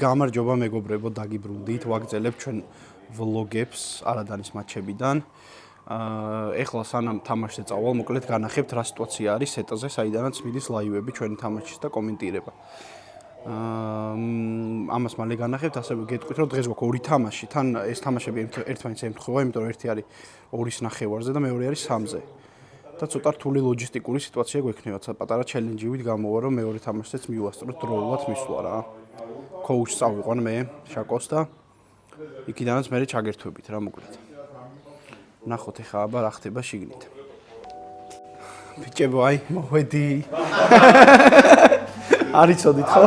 გამარჯობა მეგობრებო, დაგიბრუნდით, ვაგრძელებთ ჩვენ ვლოგებს არადანის მატჩებიდან. ეხლა სანამ თამაშზე წავალ, მოკლედ განახებთ რა სიტუაცია არის სეტაზე, საიდანაც მიდის ლაივები ჩვენი თამაშის და კომენტირება. ამას მალე განახებთ, ასევე გეტყვით, რომ დღეს გვაქვს ორი თამაში, თან ეს თამაშები ერთმანეთს ემთხვევა, იმიტომ რომ ერთი არის 2:9 და მეორე არის 3-ზე. და ცოტა რთული ლოჯისტიკური სიტუაცია გვექნება, პატარა ჩელენჯივით გამოვა, რომ მეორე თამაშზეც მივასწროთ დროულად მისვლა რა. კოუჩს წავიყვან მე, შაკოს და იქიდანაც მე ჩაგერთვებით რა მოკლედ. ნახოთ ეხა აბა რა ხდება შიგნით. ბიჭებო, აი, მოვედი. არიცოდით ხო?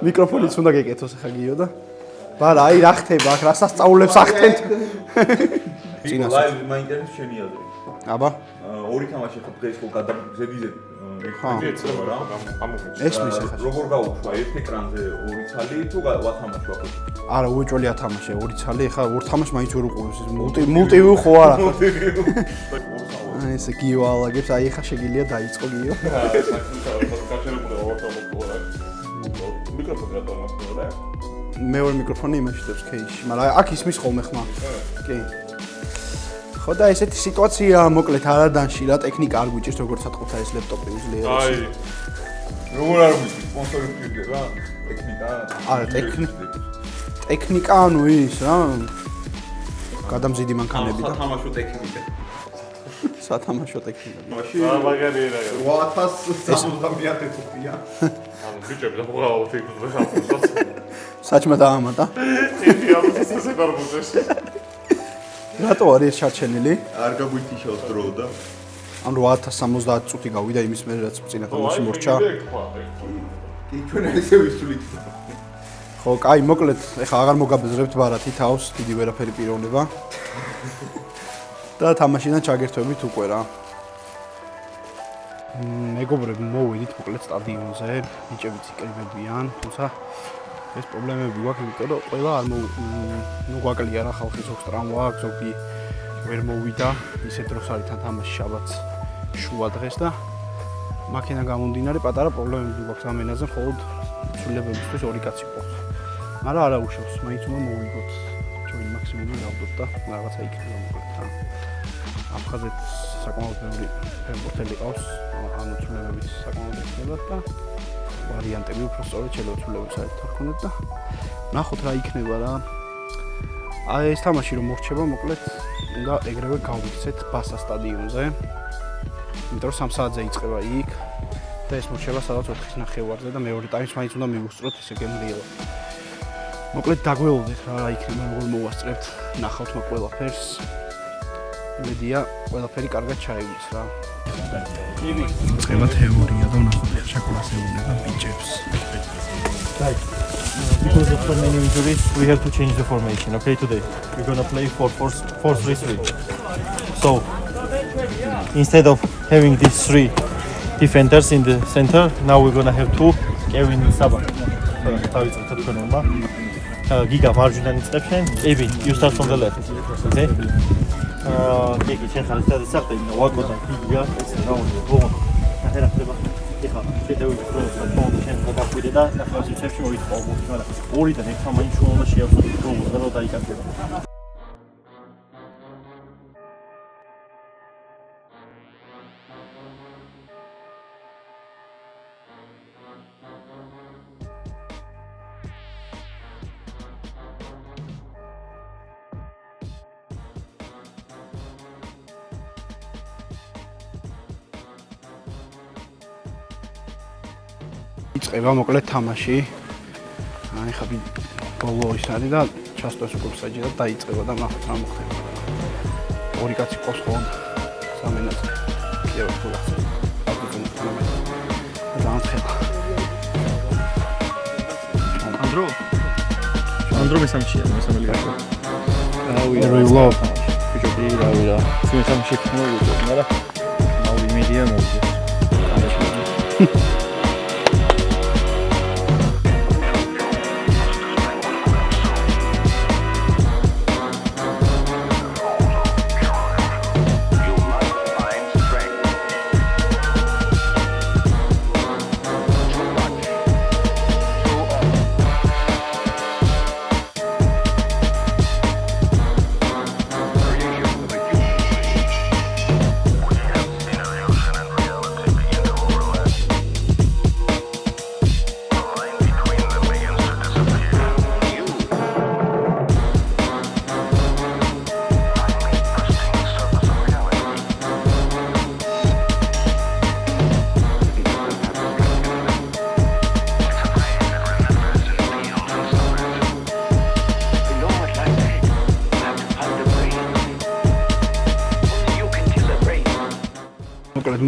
მიკროფონიც უნდა გეკეთოს ეხა გიო და. ბარა, აი რა ხდება აქ, რა სასწაულებს ახდენთ. ლაივ მაინტერესებს შენი აზრი. აბა, ორი თამაში ხო დღეს ხო გადაგზედიზე ეცება რა. ესმის ეხა. როგორ გაუშვა ერთ ეკრანზე ორი ცალი თუ ვათამაშვა ხო? არა, უეჭველი ათამაშე, ორი ცალი, ეხა ორ თამაშს მაინც ვერ უყურებს, მულტივიუ ხო არა? ეს გიო ალაგებს, აი ეხა შეგიძლია დაიწყო გიო. მიკროფონი რატომ ახლა? მეორე მიკროფონი იმაშიტებს кейში, მაგრამ აქ ისმის ხოლმე ხმა. კი. ხო და ესეთი სიტუაცია მოკლედ არადანში რა ტექნიკა არ გვიჭირს როგორც ატყობთ ეს ლეპტოპი უძლიერესი. აი. როგორ არ ვიცი, სპონსორი ფირდება, ტექნიკა. არა, ტექნიკა ანუ ის რა. გადამზიდი მანქანები და სათამაშო ტექნიკა. სათამაშო ტექნიკა. მაშინ მაგარია. 8070 ტიპია. ანუ ბიჭები და მოყავთ იქ და საჭმა დაამატა. წინი ამას ასე გარბუზეს. რატო არის ეს ჩარჩენილი? არ გაგვითიშავს დრო და ანუ 8070 წუთი გავიდა იმის მერე რაც წინა თამაში მორჩა. კი ჩვენ ესე ვისულით. ხო, კაი, მოკლედ, ეხლა აღარ მოგაბეზრებთ ბარათი თავს, დიდი ვერაფერი პიროვნება. და თამაშიდან ჩაგერთვებით უკვე რა. მეგობრები, მოვიდით მოკლედ სტადიონზე, ბიჭებიც იკრიბებიან, თუმცა ეს პრობლემები გვაქვს, იმიტომ რომ ყველა არ ნუ გვაკლია რა ხალხი ზოგს ტრამვა აქვს, ზოგი ვერ მოვიდა, ისეთ დროს არის თან თამაში შაბათს შუა დღეს და მაქედან გამომდინარე პატარა პრობლემები გვაქვს ამ ენაზე, მხოლოდ ცვლილებებისთვის ორი კაცი ყავს. მაგრამ არა უშავს, მაინც უნდა მოვიგოთ. ჩვენ მაქსიმუმი გავდოთ და რაღაცა იქნება მოკლედ რა. აფხაზეთ საკმაოდ ბევრი ფეხბურთელი ყავს, ანუ ცვლილებების საკმაოდ იქნება და ვარიანტები უფრო სწორედ შეიძლება საერთოდ ქონოთ და ნახოთ რა იქნება რა. აი ეს თამაში რომ მორჩება, მოკლედ უნდა ეგრევე გავიქცეთ ბასა სტადიონზე. იმიტომ რომ 3 საათზე იწყება იქ და ეს მორჩება სადაც 4:09-ზე და მეორე ტაიმს მაინც უნდა მივუსწროთ ისე გემრიელად. მოკლედ დაგველოდეთ რა იქნება, როგორ მოვასწრებთ, ნახავთ მაგ ყველაფერს. იმედია ყველაფერი კარგად ჩაივლის რა. წება თეორია და ნახოთ איך შეკვლასებუნება ბიჭებს. Right. Because of so many injuries, we have to change the formation. Okay, today we're gonna play 4-4-3-3. So instead of having these 3 defenders in the center, now we're gonna have 2 Kevin Saba. Giga margin exception. Ebi, you start from the left. Okay. Kiki, check out the starting. What was that? Giga, it's now on. ეხა შედევრი პროცესი ფონდში გადაგვიდა და ახლა რეცეპში მოიწვა მაგრამ ორიდან ეხლა მაინც უნდა შეავსოთ პრობლემა და დაიკარგება. იწყება მოკლედ თამაში. აი ხა ბოლო ის არის და ჩასტოს უკვე საჯერად დაიწყება და ნახოთ რა მოხდება. ორი კაცი ყავს ხოლმე სამენაზე. კიდევ ხოლმე. ანდრო მესამშია, მესამე ლიგაში. რავი, ბიჭები, რავი. მესამში მოიგო, მაგრამ ნაუი მედია მოიგო.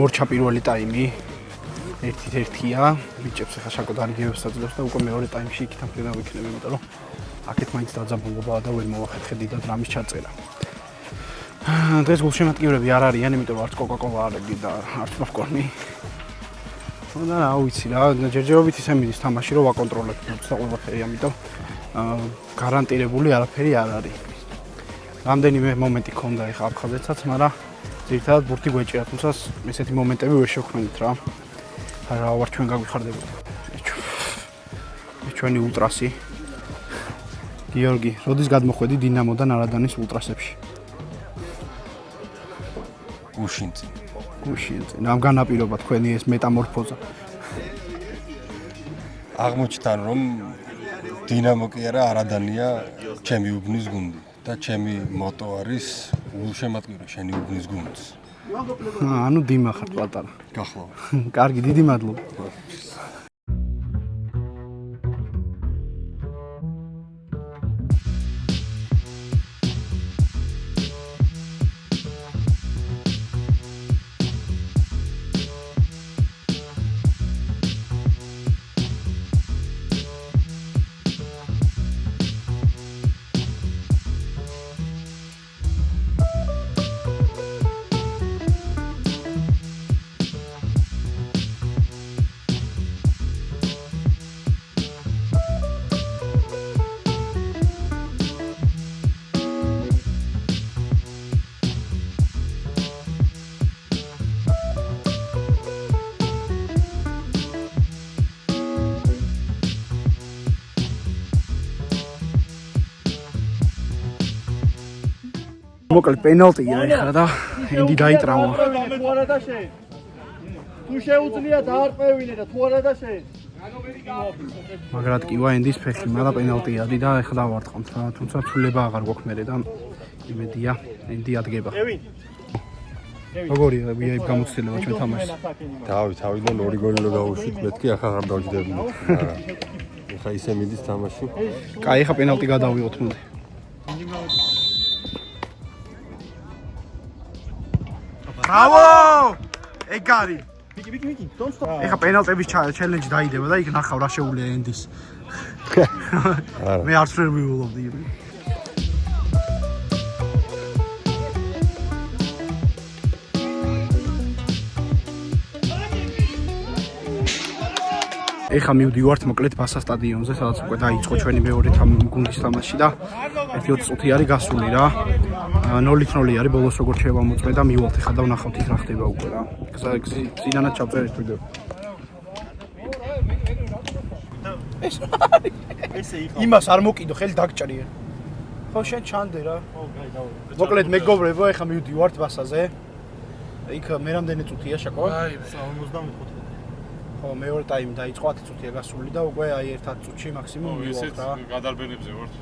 მორჩა პირველი ტაიმი 1-1-ია. ბიჭებს ახლა შაკო დარიგებებს აძლევს და უკვე მეორე ტაიმში იქით ამფრენა ვიქნები, იმიტომ რომ აქეთ მაინც დაძაბულობაა და ვერ მოვახერხე დიდად რამის ჩაწერა. დღეს გულშემატკივრები არ არიან, იმიტომ რომ არც კოკაკოლა არ აგი და არც პოპკორნი. და რა ვიცი რა, ჯერჯერობით ისე მიდის თამაში რომ ვაკონტროლებ და ყველაფერი, ამიტომ გარანტირებული არაფერი არ არის. რამდენიმე მომენტი ქონდა ეხა აფხაზეთსაც, მაგრამ ძირითადად ბურთი გვეჭირა, თუმცა ესეთი მომენტები ვერ შევქმნით რა. რა ვარ ჩვენ გაგვიხარდებოდა. ჩვენი ულტრასი. გიორგი, როდის გადმოხვედი დინამოდან არადანის ულტრასებში? გუშინწინ. რამ განაპირობა თქვენი ეს მეტამორფოზა? აღმოჩნდა რომ დინამო კი არა არადანია ჩემი უბნის გუნდი და ჩემი მოტო არის გულშემატკივრი შენი უბნის გუნდს. ანუ დიმა ხარ პატარა. გახლავ. კარგი, დიდი მადლობა. მოკლედ პენალტია ეხლა და ენდი დაიტრამა. თუ არა და შენ. თუ შეუძლია დაარყევინე და თუ არა და შენ. მაგრამ ტკივა ენდის ფეხი, მაგრამ პენალტი არის და ეხლა დავარტყამთ რა, თუმცა ცვლილება აღარ გვაქვს მერე და იმედია ენდი ადგება. როგორია VIP გამოცდილება ჩვენ თამაშს? თავიდან 2 გოლი რო გავუშვით, მეთქი ახლა აღარ დავჯდებოდი. ახლა ისე მიდის თამაში. კაი, ახლა პენალტი გადავიღოთ მოდი. ბრავო! ეგარი. ვიკი, don't stop. ეხლა პენალტების ჩელენჯი დაიდება და იქ ნახავ რა შეუულია ენდის. მე არც ვერ მივულობდი. ეხლა მივდივართ მოკლედ ბასა სტადიონზე, სადაც უკვე დაიწყო ჩვენი მეორე გუნდის თამაში და 1-20 წუთი არის გასული რა. 0-0 არის ბოლოს როგორც შევამოწმე და მივალთ ეხლა და ვნახავთ იქ რა ხდება უკვე რა. გზინანაც ჩავწერეთ ვიდეო. ესე იყო. იმას არ მოკიდო, ხელი დაგჭრია. ხო შენ ჩანდე რა. ხო, კაი, დავა. მოკლედ მეგობრებო, ეხლა მივდივართ ბასაზე. იქ მე რამდენი წუთია შაკო? აი, 55. ხო, მეორე ტაიმი დაიწყო 10 წუთია გასული და უკვე აი 1 წუთში მაქსიმუმ მივალთ რა. გადარბენებზე ვართ.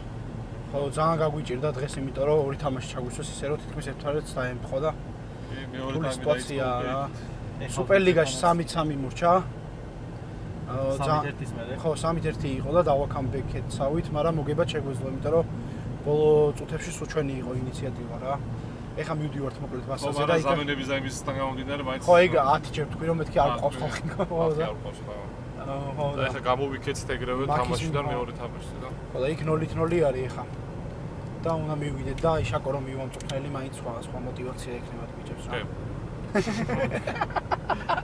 ხო, ძალიან გაგვიჭირდა დღეს, იმიტომ რომ ორი თამაში ჩაგვისვეს ისე რომ თითქმის ერთმანეთს დაემთხვა და მეორე თული ტაიმი სიტუაცია რა. დაიწყო. სუპერლიგაში 3-3 მურჩა. 3-1-ის მერე. ხო, 3-1 იყო და დავაკამბექეცავით, მაგრამ მოგება შეგვეძლო, იმიტომ რომ ბოლო წუთებში სულ ჩვენი იყო ინიციატივა რა. ეხლა მივდივართ მოკლედ ბასაზე და იქ ზამენების და იმისთან გამომდინარე მაინც ხო, ეგ 10 ჯერ თქვი რომ მეთქი არ ყავს ხალხი. ხო, და ხო, და ეხლა გამოვიქეცთ ეგრევე თამაშიდან მეორე თამაშზე და ხო და იქ 0-0 არის ეხლა. და უნდა მივიდეთ და აი შაკო რომ მივამწუხნელი მაინც სხვა мотиваცია ექნება ბიჭებს რა.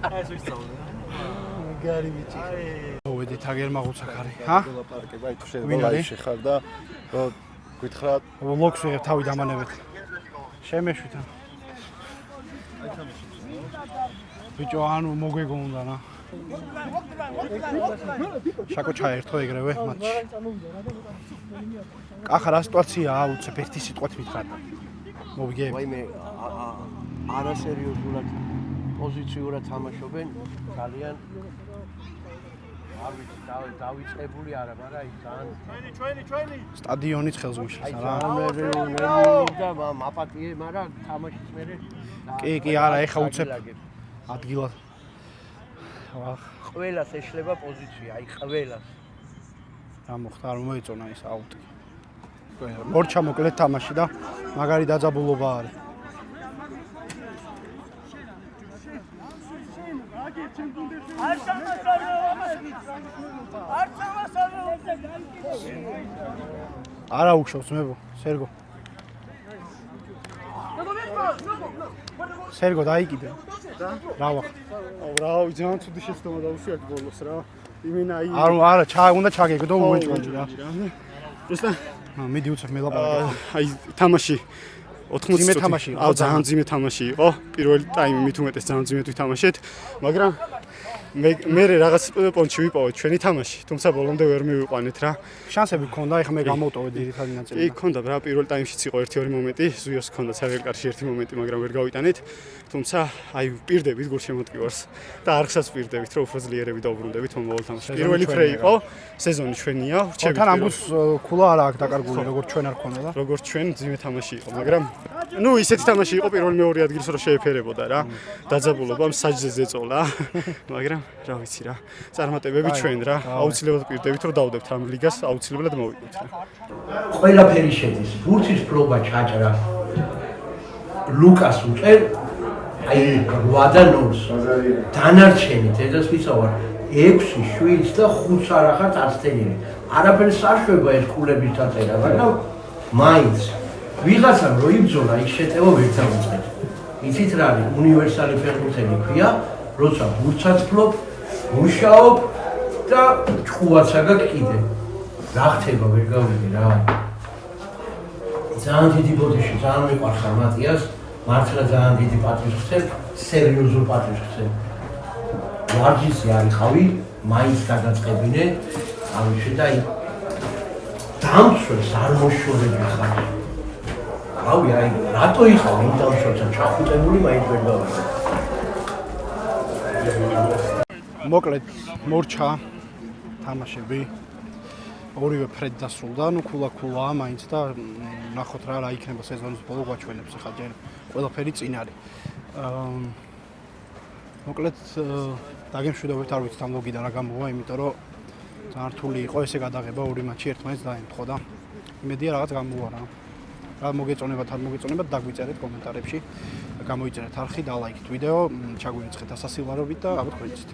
აი ეს ვისწავლე. გარი ბიჭი. მოვედით აგერმაღუცაკ არის. ჰა? ლაპარაკება, აი თუ შეიძლება ლაივში ხარ და რო გითხრათ, ლოქს ვიღებ თავი დამანებეთ. შემეშვითა. ბიჭო, ანუ მოგვეგო უნდა რა. შაკო ჩაერთო ეგრევე მატჩი. ახლა რა სიტუაციაა, უცებ ერთი სიტყვით მითხარ. მოვიგებ. ვაიმე არასერიოზულად პოზიციურად თამაშობენ ძალიან არ ვიცი დავიწყებული არა, მაგრამ აი ძალიან სტადიონიც ხელს გუშლის რა. და მაპატიე, მაგრამ თამაშის მერე კი, არა, ეხა უცებ ადგილად. ყველას ეშლება პოზიცია, აი ყველას. რა მოხდა, არ მოეწონა ის აუტი. მორჩა მოკლედ თამაში და მაგარი დაძაბულობა არის. არა უხშობს მებო, სერგო. სერგო დაიკიდე. რა ვახ. რა ვიცი, ძალიან ცუდი შეცდომა დაუშვიათ ბოლოს რა. იმენა აი არა, უნდა ჩაგეგდო უეჭვენჯი რა. просто მიდი უცებ მელაპარაკე. აი თამაში 80 ძიმე თამაში იყო. აუ ძალიან ძიმე თამაში იყო. პირველი ტაიმი მით უმეტეს ძალიან ძიმედ ვითამაშეთ, მაგრამ მე რაღაც პონჩი ვიპოვეთ ჩვენი თამაში, თუმცა ბოლომდე ვერ მივიყვანეთ რა. შანსები გქონდა, ეხლა მე გამოვტოვე ძირითადი ნაწილი. კი, გქონდა რა, პირველ ტაიმშიც იყო 1-2 მომენტი, ზუიოს გქონდა საერთოდ კარში ერთი მომენტი, მაგრამ ვერ გავიტანეთ. თუმცა აი პირდებით გულშემატკივარს და არხსაც პირდებით, რომ უფრო ძლიერები დაუბრუნდებით მომავალ თამაშში. პირველი ფრე იყო, სეზონი ჩვენია, ვრჩებით. თან ამბობს ქულა არა აქვს დაკარგული, როგორც ჩვენ არ ქონდა და როგორც ჩვენ ძიმე თამაში იყო, მაგრამ ნუ ისეთი თამაში იყო პირველ მეორე ადგილს რომ შეეფერებოდა რა. დაძაბულობამ საჯზე ზეწოლა, მაგრამ რა ვიცი რა. წარმატებები ჩვენ რა. აუცილებლად პირდებით რომ დავდებთ ამ ლიგას, აუცილებლად მოვიდეთ რა. ყველაფერი შედის. ბურთის ფლობა ჩაჭრა. ლუკას უწერ აი 8 და 0-ს. დანარჩენი დედას ვიცავარ 6, 7 და 5 არ ახარ წარწენილი. არაფერს არშვება ეს კულების დაწერა, მაგრამ მაინც ვიღაცამ რო იბრძოლა ის შეტევა ვერ წამოწეს. იცით რა არის უნივერსალი ფეხბურთელი ქვია, როცა ბურთსაც ფლობ, მუშაობ და ჭკუაცა გაქვს კიდე. რა ხდება ვერ გავიგე რა. ძალიან დიდი ბოდიში, ძალიან მიყვარს მატიას, მართლა ძალიან დიდი პატრის ხსენ, სერიოზულ პატრის ხსენ. ვარჯისი არიხავი, მაინც დაგაწყებინე, ამიშე და დამცველს არ მოშორები ხარ. რავი, აი, რატო იხავ იმ დამცველსა ჩახუტებული მაინც ვერ გავიგე. მოკლედ მორჩა თამაშები. ორივე ფრედ დასრულდა, ნუ ქულა მაინც და ნახოთ რა იქნება სეზონის ბოლო გვაჩვენებს ახლა ჯერ ყველაფერი წინ არის. მოკლედ დაგემშვიდობებთ, არ ვიცით ამ ლოგიდან რა გამოვა, იმიტომ რომ ძალიან რთული იყო ესე გადაღება, ორი მატჩი ერთმანეთს დაემთხო და იმედია რაღაც გამოვა რა. რა მოგეწონებათ, არ მოგეწონებათ, დაგვიწერეთ კომენტარებში. გამოიწერეთ არხი და ლაიქით ვიდეო, ჩაგვირიცხეთ ასასილარობით და აბა თქვენიცით.